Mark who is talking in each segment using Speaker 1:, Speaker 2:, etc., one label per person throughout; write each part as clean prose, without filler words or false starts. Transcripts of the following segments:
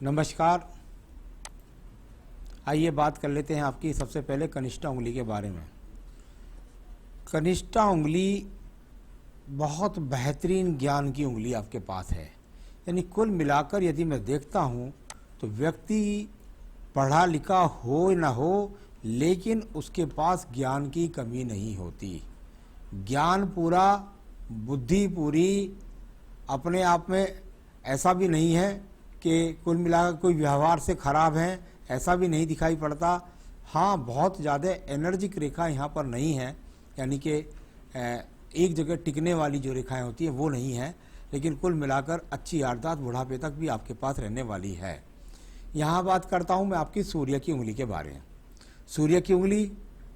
Speaker 1: नमस्कार। आइए बात कर लेते हैं आपकी सबसे पहले कनिष्ठा उंगली के बारे में। कनिष्ठा उंगली बहुत बेहतरीन ज्ञान की उंगली आपके पास है। यानी कुल मिलाकर यदि मैं देखता हूँ तो व्यक्ति पढ़ा लिखा हो न हो, लेकिन उसके पास ज्ञान की कमी नहीं होती। ज्ञान पूरा, बुद्धि पूरी, अपने आप में ऐसा भी नहीं है कि कुल मिलाकर कोई व्यवहार से खराब है, ऐसा भी नहीं दिखाई पड़ता। हाँ, बहुत ज़्यादा एनर्जिक रेखा यहाँ पर नहीं है, यानी कि एक जगह टिकने वाली जो रेखाएं होती है वो नहीं है, लेकिन कुल मिलाकर अच्छी याददाश्त बुढ़ापे तक भी आपके पास रहने वाली है। यहाँ बात करता हूँ मैं आपकी सूर्य की उंगली के बारे में। सूर्य की उंगली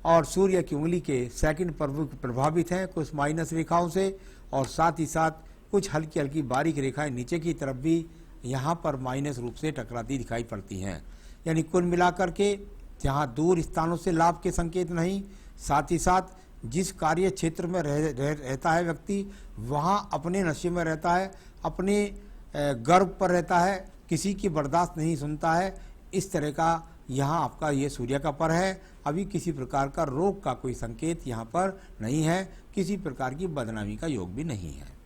Speaker 1: और सूर्य की उंगली के सेकंड पर्व प्रभावित हैं कुछ माइनस रेखाओं से, और साथ ही साथ कुछ हल्की हल्की बारीक रेखाएं नीचे की तरफ भी यहाँ पर माइनस रूप से टकराती दिखाई पड़ती हैं। यानी कुल मिलाकर के जहाँ दूर स्थानों से लाभ के संकेत नहीं, साथ ही साथ जिस कार्य क्षेत्र में रहता है व्यक्ति, वहाँ अपने नशे में रहता है, अपने गर्व पर रहता है, किसी की बर्दाश्त नहीं सुनता है। इस तरह का यहाँ आपका ये सूर्य का पर है। अभी किसी प्रकार का रोग का कोई संकेत यहाँ पर नहीं है, किसी प्रकार की बदनामी का योग भी नहीं है।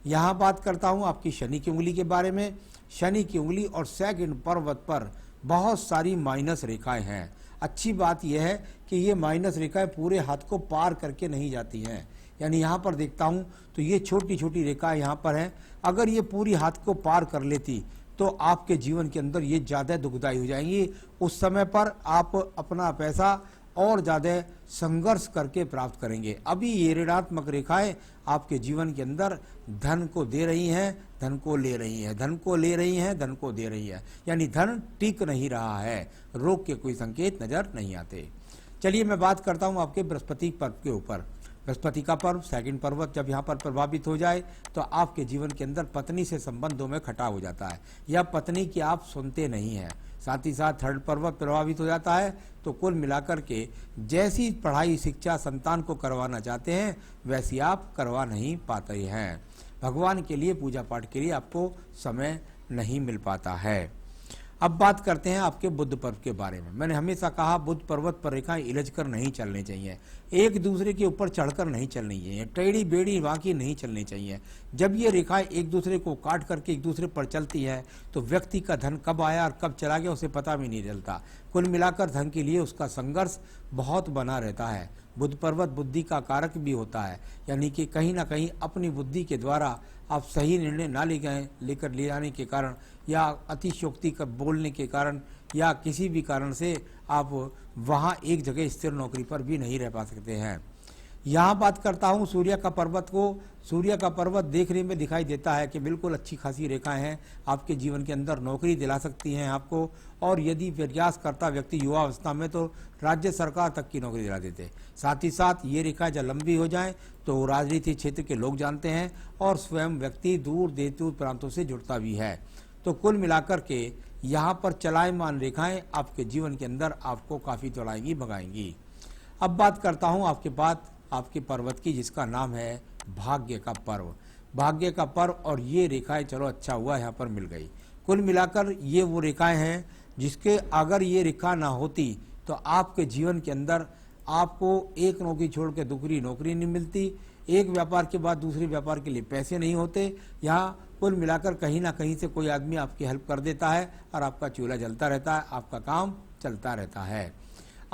Speaker 1: यहाँ बात करता हूँ आपकी शनि की उंगली के बारे में। शनि की उंगली और सेकंड पर्वत पर बहुत सारी माइनस रेखाएं हैं। अच्छी बात यह है कि ये माइनस रेखाएं पूरे हाथ को पार करके नहीं जाती हैं। यानी यहाँ पर देखता हूँ तो ये छोटी छोटी रेखाएं यहाँ पर हैं। अगर ये पूरी हाथ को पार कर लेती तो आपके जीवन के अंदर ये ज़्यादा दुखदायी हो जाएंगी। उस समय पर आप अपना पैसा और ज़्यादा संघर्ष करके प्राप्त करेंगे। अभी ये ऋणात्मक रेखाएं आपके जीवन के अंदर धन को दे रही हैं, धन को ले रही हैं, धन को ले रही हैं, धन को दे रही है। यानी धन टिक नहीं रहा है, रोग के कोई संकेत नजर नहीं आते। चलिए मैं बात करता हूँ आपके बृहस्पति पर्व के ऊपर। बृहस्पति का पर्व सेकंड पर्वत जब यहाँ पर प्रभावित हो जाए तो आपके जीवन के अंदर पत्नी से संबंधों में खटाव हो जाता है, या पत्नी की आप सुनते नहीं हैं। साथ ही साथ थर्ड पर्वत प्रभावित हो जाता है तो कुल मिलाकर के जैसी पढ़ाई शिक्षा संतान को करवाना चाहते हैं वैसी आप करवा नहीं पाते हैं। भगवान के लिए पूजा पाठ के लिए आपको समय नहीं मिल पाता है। अब बात करते हैं आपके बुध पर्व के बारे में। मैंने हमेशा कहा बुध पर्वत पर रेखाएं इलझ कर नहीं चलनी चाहिए, एक दूसरे के ऊपर चढ़कर नहीं चलनी चाहिए, टेढ़ी बेड़ी वाकी नहीं चलनी चाहिए। जब ये रेखाएं एक दूसरे को काट करके एक दूसरे पर चलती है तो व्यक्ति का धन कब आया और कब चला गया उसे पता भी नहीं चलता। कुल मिलाकर धन के लिए उसका संघर्ष बहुत बना रहता है। बुध पर्वत बुद्धि का कारक भी होता है, यानी कि कहीं ना कहीं अपनी बुद्धि के द्वारा आप सही निर्णय ना लेकर ले जाने के कारण, या अतिशयोक्ति का बोलने के कारण, या किसी भी कारण से आप वहाँ एक जगह स्थिर नौकरी पर भी नहीं रह पा सकते हैं। यहाँ बात करता हूँ सूर्य का पर्वत को। सूर्य का पर्वत देखने में दिखाई देता है कि बिल्कुल अच्छी खासी रेखाएं हैं, आपके जीवन के अंदर नौकरी दिला सकती हैं आपको, और यदि प्रयास करता व्यक्ति युवा अवस्था में तो राज्य सरकार तक की नौकरी दिला देते। साथ ही साथ ये रेखाएं जब लंबी हो जाएं तो राजनीतिक क्षेत्र के लोग जानते हैं और स्वयं व्यक्ति दूर दूर प्रांतों से जुड़ता भी है। तो कुल मिलाकर के यहाँ पर चलायमान रेखाएं आपके जीवन के अंदर आपको काफ़ी दौड़ाएंगी, भगाएंगी। अब बात करता हूँ आपके पर्वत की, जिसका नाम है भाग्य का पर्व। भाग्य का पर्व और ये रेखाएं, चलो अच्छा हुआ यहाँ पर मिल गई। कुल मिलाकर ये वो रेखाएं हैं जिसके अगर ये रेखा ना होती तो आपके जीवन के अंदर आपको एक नौकरी छोड़ के दूसरी नौकरी नहीं मिलती, एक व्यापार के बाद दूसरे व्यापार के लिए पैसे नहीं होते। यहाँ कुल मिलाकर कहीं ना कहीं से कोई आदमी आपकी हेल्प कर देता है और आपका चूल्हा जलता रहता है, आपका काम चलता रहता है।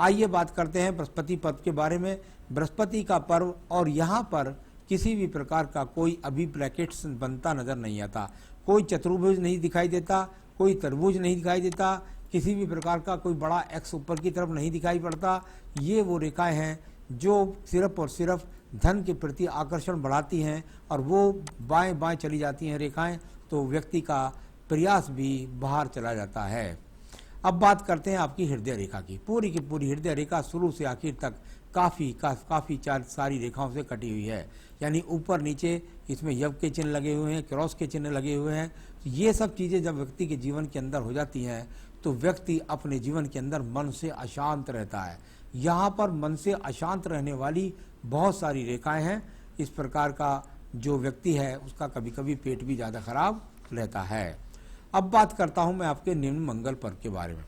Speaker 1: आइए बात करते हैं बृहस्पति पर्व के बारे में। बृहस्पति का पर्व, और यहाँ पर किसी भी प्रकार का कोई अभी ब्रैकेट्स बनता नजर नहीं आता, कोई चतुर्भुज नहीं दिखाई देता, कोई तरबूज नहीं दिखाई देता, किसी भी प्रकार का कोई बड़ा एक्स ऊपर की तरफ नहीं दिखाई पड़ता। ये वो रेखाएं हैं जो सिर्फ और सिर्फ धन के प्रति आकर्षण बढ़ाती हैं, और वो बाएं बाएं चली जाती हैं रेखाएं तो व्यक्ति का प्रयास भी बाहर चला जाता है। अब बात करते हैं आपकी हृदय रेखा की। पूरी की पूरी हृदय रेखा शुरू से आखिर तक काफ़ी सारी रेखाओं से कटी हुई है। यानी ऊपर नीचे इसमें यव के चिन्ह लगे हुए हैं, क्रॉस के चिन्ह लगे हुए हैं। ये सब चीज़ें जब व्यक्ति के जीवन के अंदर हो जाती हैं तो व्यक्ति अपने जीवन के अंदर मन से अशांत रहता है। यहाँ पर मन से अशांत रहने वाली बहुत सारी रेखाएं हैं। इस प्रकार का जो व्यक्ति है उसका कभी कभी पेट भी ज़्यादा खराब रहता है। अब बात करता हूं मैं आपके निम्न मंगल पर्व के बारे में।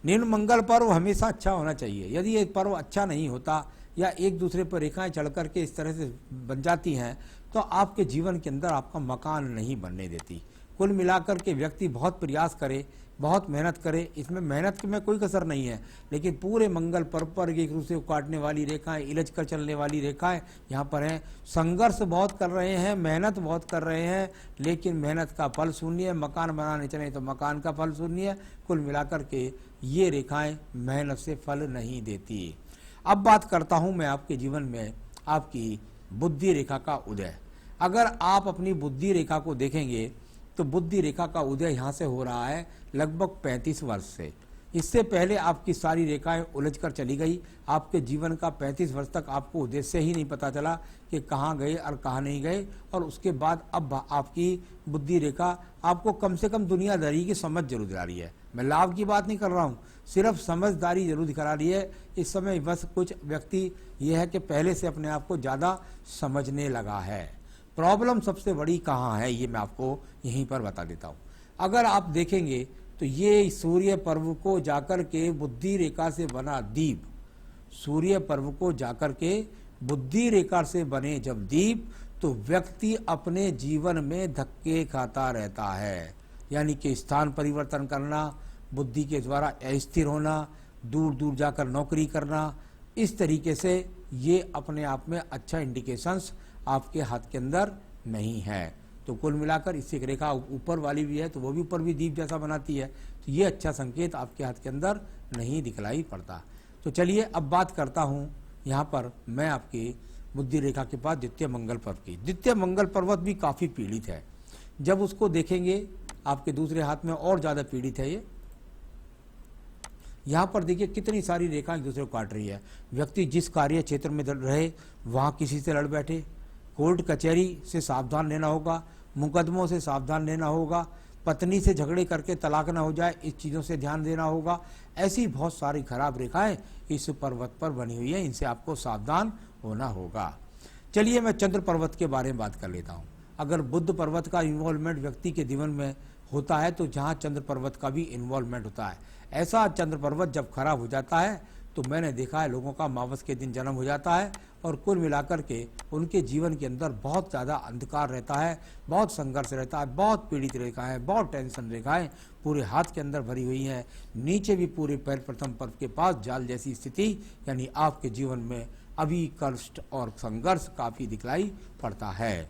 Speaker 1: निम्न मंगल पर्व हमेशा अच्छा होना चाहिए। यदि एक पर्व अच्छा नहीं होता या एक दूसरे पर रेखाएं चढ़ करके इस तरह से बन जाती हैं तो आपके जीवन के अंदर आपका मकान नहीं बनने देती। कुल मिलाकर के व्यक्ति बहुत प्रयास करे, बहुत मेहनत करे, इसमें मेहनत में कोई कसर नहीं है, लेकिन पूरे मंगल पर्व पर एक दूसरे को काटने वाली रेखाएं, इलझ कर चलने वाली रेखाएं यहाँ पर हैं। संघर्ष बहुत कर रहे हैं, मेहनत बहुत कर रहे हैं, लेकिन मेहनत का फल शून्य है। मकान बनाने चले तो मकान का फल शून्य है। कुल मिलाकर के ये रेखाएं मेहनत से फल नहीं देती। अब बात करता हूँ मैं आपके जीवन में आपकी बुद्धि रेखा का उदय। अगर आप अपनी बुद्धि रेखा को देखेंगे तो बुद्धि रेखा का उदय यहाँ से हो रहा है लगभग 35 वर्ष से। इससे पहले आपकी सारी रेखाएं उलझ कर चली गई। आपके जीवन का 35 वर्ष तक आपको उद्देश्य ही नहीं पता चला कि कहाँ गए और कहाँ नहीं गए। और उसके बाद अब आपकी बुद्धि रेखा आपको कम से कम दुनियादारी की समझ जरूर दिला रही है। मैं लाभ की बात नहीं कर रहा हूँ, सिर्फ समझदारी जरूर दिखा रही है। इस समय बस कुछ व्यक्ति ये है कि पहले से अपने आप को ज़्यादा समझने लगा है। प्रॉब्लम सबसे बड़ी कहाँ है ये मैं आपको यहीं पर बता देता हूँ। अगर आप देखेंगे तो ये सूर्य पर्व को जाकर के बुद्धि रेखा से बना दीप, सूर्य पर्व को जाकर के बुद्धि रेखा से बने जब दीप, तो व्यक्ति अपने जीवन में धक्के खाता रहता है। यानी कि स्थान परिवर्तन करना, बुद्धि के द्वारा अस्थिर होना, दूर दूर जाकर नौकरी करना, इस तरीके से ये अपने आप में अच्छा इंडिकेशंस आपके हाथ के अंदर नहीं है। तो कुल मिलाकर इससे एक रेखा ऊपर वाली भी है तो वो भी ऊपर भी दीप जैसा बनाती है, तो ये अच्छा संकेत आपके हाथ के अंदर नहीं दिखलाई पड़ता। तो चलिए अब बात करता हूँ यहाँ पर मैं आपकी बुद्धि रेखा के पास द्वितीय मंगल पर्व की। द्वितीय मंगल पर्वत भी काफ़ी पीड़ित है। जब उसको देखेंगे आपके दूसरे हाथ में और ज़्यादा पीड़ित है ये। यहाँ पर देखिए कितनी सारी रेखाएं एक दूसरे को काट रही है। व्यक्ति जिस कार्य क्षेत्र में रहे वहाँ किसी से लड़ बैठे, कोर्ट कचहरी से सावधान रहना होगा, मुकदमों से सावधान रहना होगा, पत्नी से झगड़े करके तलाक ना हो जाए, इस चीज़ों से ध्यान देना होगा। ऐसी बहुत सारी खराब रेखाएं इस पर्वत पर बनी हुई है, इनसे आपको सावधान होना होगा। चलिए मैं चंद्र पर्वत के बारे में बात कर लेता हूँ। अगर बुध पर्वत का इन्वॉल्वमेंट व्यक्ति के जीवन में होता है तो जहाँ चंद्र पर्वत का भी इन्वॉल्वमेंट होता है। ऐसा चंद्र पर्वत जब खराब हो जाता है तो मैंने देखा है लोगों का अमावस के दिन जन्म हो जाता है और कुल मिलाकर के उनके जीवन के अंदर बहुत ज़्यादा अंधकार रहता है, बहुत संघर्ष रहता है, बहुत पीड़ित रेखाएं, बहुत टेंशन रेखाएं पूरे हाथ के अंदर भरी हुई हैं। नीचे भी पूरे पैर प्रथम पर्व के पास जाल जैसी स्थिति, यानी आपके जीवन में अभी कष्ट और संघर्ष काफ़ी दिखलाई पड़ता है।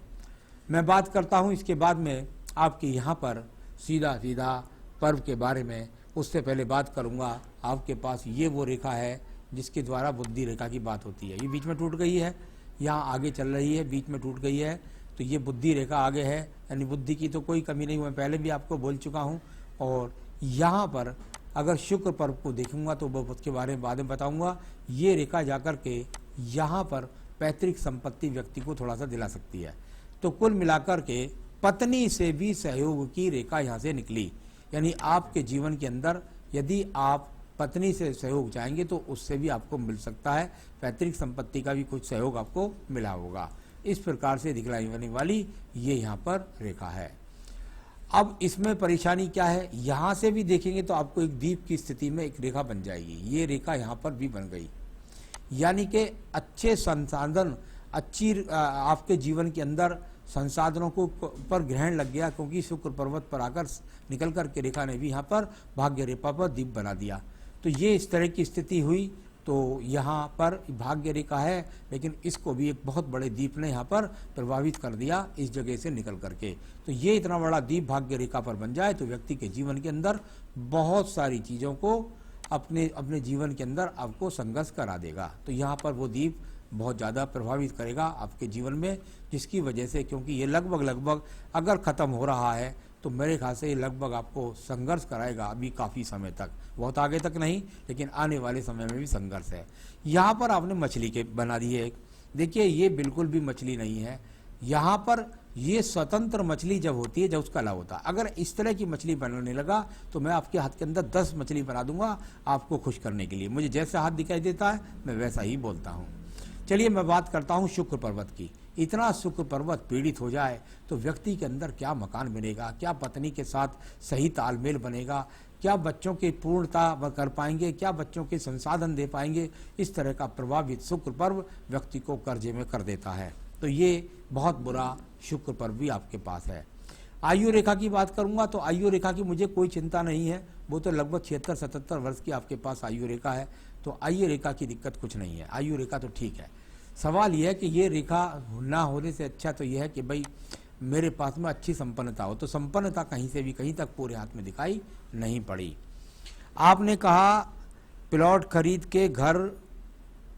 Speaker 1: मैं बात करता हूँ इसके बाद में आपके यहाँ पर सीधा सीधा पर्व के बारे में। उससे पहले बात करूँगा आपके पास ये वो रेखा है जिसके द्वारा बुद्धि रेखा की बात होती है। ये बीच में टूट गई है, यहाँ आगे चल रही है, बीच में टूट गई है, तो ये बुद्धि रेखा आगे है। यानी बुद्धि की तो कोई कमी नहीं, मैं पहले भी आपको बोल चुका हूँ। और यहाँ पर अगर शुक्र पर्व को देखूंगा तो उसके बारे में बाद में बताऊंगा। ये रेखा जाकर के यहाँ पर पैतृक संपत्ति व्यक्ति को थोड़ा सा दिला सकती है। तो कुल मिलाकर के पत्नी से भी सहयोग की रेखा यहाँ से निकली। यानी आपके जीवन के अंदर यदि आप पत्नी से सहयोग चाहेंगे तो उससे भी आपको मिल सकता है, पैतृक संपत्ति का भी कुछ सहयोग आपको मिला होगा। इस प्रकार से दिखलाई जाने वाली ये यहाँ पर रेखा है। अब इसमें परेशानी क्या है, यहाँ से भी देखेंगे तो आपको एक दीप की स्थिति में एक रेखा बन जाएगी। ये रेखा यहाँ पर भी बन गई, यानी कि अच्छे संसाधन, अच्छी आपके जीवन के अंदर संसाधनों को पर ग्रहण लग गया, क्योंकि शुक्र पर्वत पर आकर निकल कर के रेखा ने भी यहाँ पर भाग्य रेखा पर दीप बना दिया। तो ये इस तरह की स्थिति हुई। तो यहाँ पर भाग्य रेखा है, लेकिन इसको भी एक बहुत बड़े दीप ने यहाँ पर प्रभावित कर दिया इस जगह से निकल करके। तो ये इतना बड़ा दीप भाग्य रेखा पर बन जाए तो व्यक्ति के जीवन के अंदर बहुत सारी चीज़ों को अपने जीवन के अंदर आपको संघर्ष करा देगा। तो यहाँ पर वो दीप बहुत ज़्यादा प्रभावित करेगा आपके जीवन में, जिसकी वजह से, क्योंकि ये लगभग अगर ख़त्म हो रहा है तो मेरे ख्याल से ये लगभग आपको संघर्ष कराएगा अभी काफ़ी समय तक, बहुत आगे तक नहीं, लेकिन आने वाले समय में भी संघर्ष है। यहाँ पर आपने मछली के बना दी है, देखिए ये बिल्कुल भी मछली नहीं है। यहाँ पर ये स्वतंत्र मछली जब होती है, जब उसका लाभ होता है। अगर इस तरह की मछली बनाने लगा तो मैं आपके हाथ के अंदर 10 मछली बना दूंगा आपको खुश करने के लिए। मुझे जैसा हाथ दिखाई देता है मैं वैसा ही बोलता हूँ। चलिए मैं बात करता हूँ शुक्र पर्वत की। इतना शुक्र पर्वत पीड़ित हो जाए तो व्यक्ति के अंदर क्या मकान बनेगा, क्या पत्नी के साथ सही तालमेल बनेगा, क्या बच्चों की पूर्णता कर पाएंगे, क्या बच्चों के संसाधन दे पाएंगे। इस तरह का प्रभावित शुक्र पर्व व्यक्ति को कर्जे में कर देता है। तो ये बहुत बुरा शुक्र पर्व भी आपके पास है। आयु रेखा की बात करूंगा तो आयु रेखा की मुझे कोई चिंता नहीं है, वो तो लगभग 76-77 वर्ष की आपके पास आयु रेखा है, तो आयु रेखा की दिक्कत कुछ नहीं है, आयु रेखा तो ठीक है। सवाल यह है कि ये रेखा ना होने से अच्छा तो यह है कि भाई मेरे पास में अच्छी संपन्नता हो, तो संपन्नता कहीं से भी कहीं तक पूरे हाथ में दिखाई नहीं पड़ी। आपने कहा प्लॉट खरीद के घर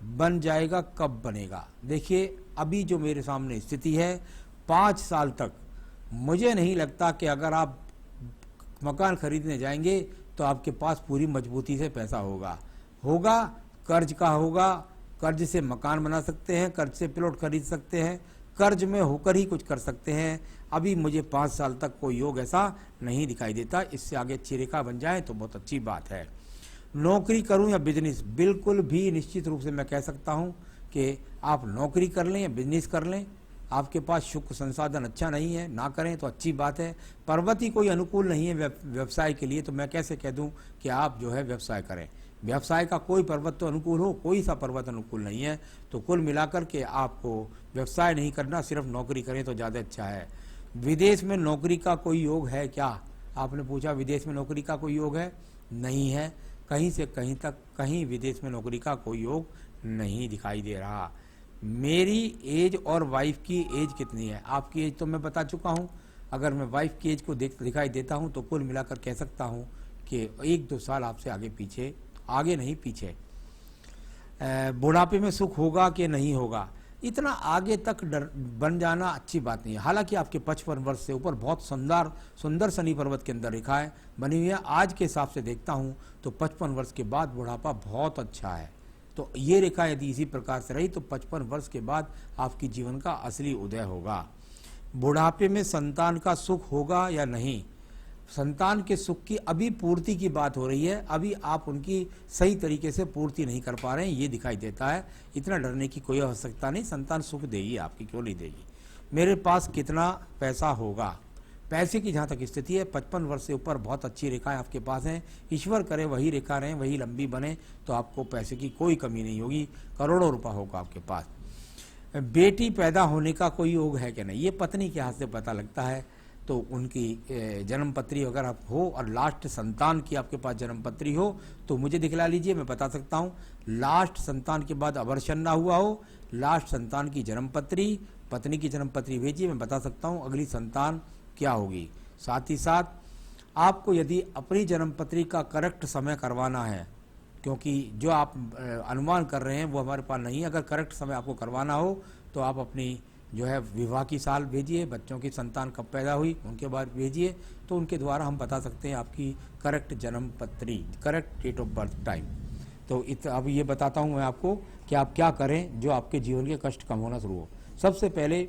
Speaker 1: बन जाएगा, कब बनेगा? देखिए अभी जो मेरे सामने स्थिति है 5 साल तक मुझे नहीं लगता कि अगर आप मकान खरीदने जाएंगे तो आपके पास पूरी मजबूती से पैसा होगा कर्ज का होगा, कर्ज से मकान बना सकते हैं, कर्ज से प्लॉट खरीद सकते हैं, कर्ज में होकर ही कुछ कर सकते हैं। अभी मुझे 5 साल तक कोई योग ऐसा नहीं दिखाई देता। इससे आगे अच्छी रेखा बन जाए तो बहुत अच्छी बात है। नौकरी करूं या बिजनेस, बिल्कुल भी निश्चित रूप से मैं कह सकता हूं कि आप नौकरी कर लें या बिजनेस कर लें, आपके पास शुक्र संसाधन अच्छा नहीं है, ना करें तो अच्छी बात है। पर्वत ही कोई अनुकूल नहीं है व्यवसाय के लिए, तो मैं कैसे कह दूं कि आप जो है व्यवसाय करें। व्यवसाय का कोई पर्वत तो अनुकूल हो, कोई सा पर्वत अनुकूल नहीं है। तो कुल मिलाकर के आपको व्यवसाय नहीं करना, सिर्फ नौकरी करें तो ज़्यादा अच्छा है। विदेश में नौकरी का कोई योग है क्या? आपने पूछा विदेश में नौकरी का कोई योग है? नहीं है, कहीं से कहीं तक कहीं विदेश में नौकरी का कोई योग नहीं दिखाई दे रहा। मेरी एज और वाइफ की एज कितनी है? आपकी एज तो मैं बता चुका हूँ। अगर मैं वाइफ की एज को दिखाई देता हूँ तो कुल मिलाकर कह सकता हूँ कि 1-2 साल आपसे आगे नहीं पीछे। बुढ़ापे में सुख होगा कि नहीं होगा, इतना आगे तक बन जाना अच्छी बात नहीं है। हालांकि आपके 55 वर्ष से ऊपर बहुत सुंदर शनि पर्वत के अंदर रेखाएं बनी हुई है। आज के हिसाब से देखता हूँ तो 55 वर्ष के बाद बुढ़ापा बहुत अच्छा है। तो ये रेखा यदि इसी प्रकार से रही तो 55 वर्ष के बाद आपकी जीवन का असली उदय होगा। बुढ़ापे में संतान का सुख होगा या नहीं? संतान के सुख की अभी पूर्ति की बात हो रही है, अभी आप उनकी सही तरीके से पूर्ति नहीं कर पा रहे हैं, ये दिखाई देता है। इतना डरने की कोई आवश्यकता नहीं, संतान सुख देगी आपकी, क्यों नहीं देगी। मेरे पास कितना पैसा होगा? पैसे की जहाँ तक स्थिति है 55 वर्ष से ऊपर बहुत अच्छी रेखाएं आपके पास हैं। ईश्वर करे वही रेखा रहें, वही लंबी बने तो आपको पैसे की कोई कमी नहीं होगी, करोड़ों रुपया होगा आपके पास। बेटी पैदा होने का कोई योग है कि नहीं, ये पत्नी के हाथ से पता लगता है। तो उनकी जन्मपत्री अगर आप हो और लास्ट संतान की आपके पास जन्मपत्री हो तो मुझे दिखला लीजिए, मैं बता सकता हूँ। लास्ट संतान के बाद अवर्षण ना हुआ हो, लास्ट संतान की जन्मपत्री, पत्नी की जन्मपत्री भेजिए, मैं बता सकता हूँ अगली संतान क्या होगी। साथ ही साथ आपको यदि अपनी जन्मपत्री का करेक्ट समय करवाना है, क्योंकि जो आप अनुमान कर रहे हैं वो हमारे पास नहीं है, अगर करेक्ट समय आपको करवाना हो तो आप अपनी जो है विवाह की साल भेजिए, बच्चों की संतान कब पैदा हुई उनके बाद भेजिए, तो उनके द्वारा हम बता सकते हैं आपकी करेक्ट जन्मपत्री, correct date of birth time. तो अब ये बताता हूँ मैं आपको कि आप क्या करें जो आपके जीवन के कष्ट कम होना शुरू हो। सबसे पहले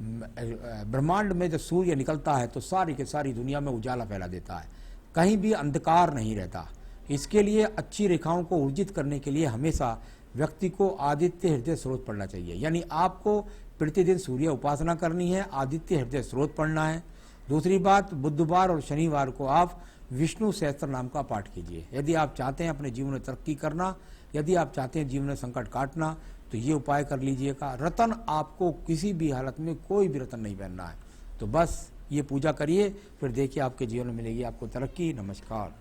Speaker 1: ब्रह्मांड में जब सूर्य निकलता है तो सारी के सारी दुनिया में उजाला फैला देता है, कहीं भी अंधकार नहीं रहता। इसके लिए अच्छी रेखाओं को ऊर्जित करने के लिए हमेशा व्यक्ति को आदित्य हृदय स्रोत पढ़ना चाहिए, यानी आपको प्रतिदिन सूर्य उपासना करनी है, आदित्य हृदय स्रोत पढ़ना है। दूसरी बात, बुधवार और शनिवार को आप विष्णु सहस्त्र नाम का पाठ कीजिए। यदि आप चाहते हैं अपने जीवन में तरक्की करना, यदि आप चाहते हैं जीवन में संकट काटना, तो ये उपाय कर लीजिएगा। रतन आपको किसी भी हालत में कोई भी रतन नहीं पहनना है, तो बस ये पूजा करिए, फिर देखिए आपके जीवन में मिलेगी आपको तरक्की। नमस्कार।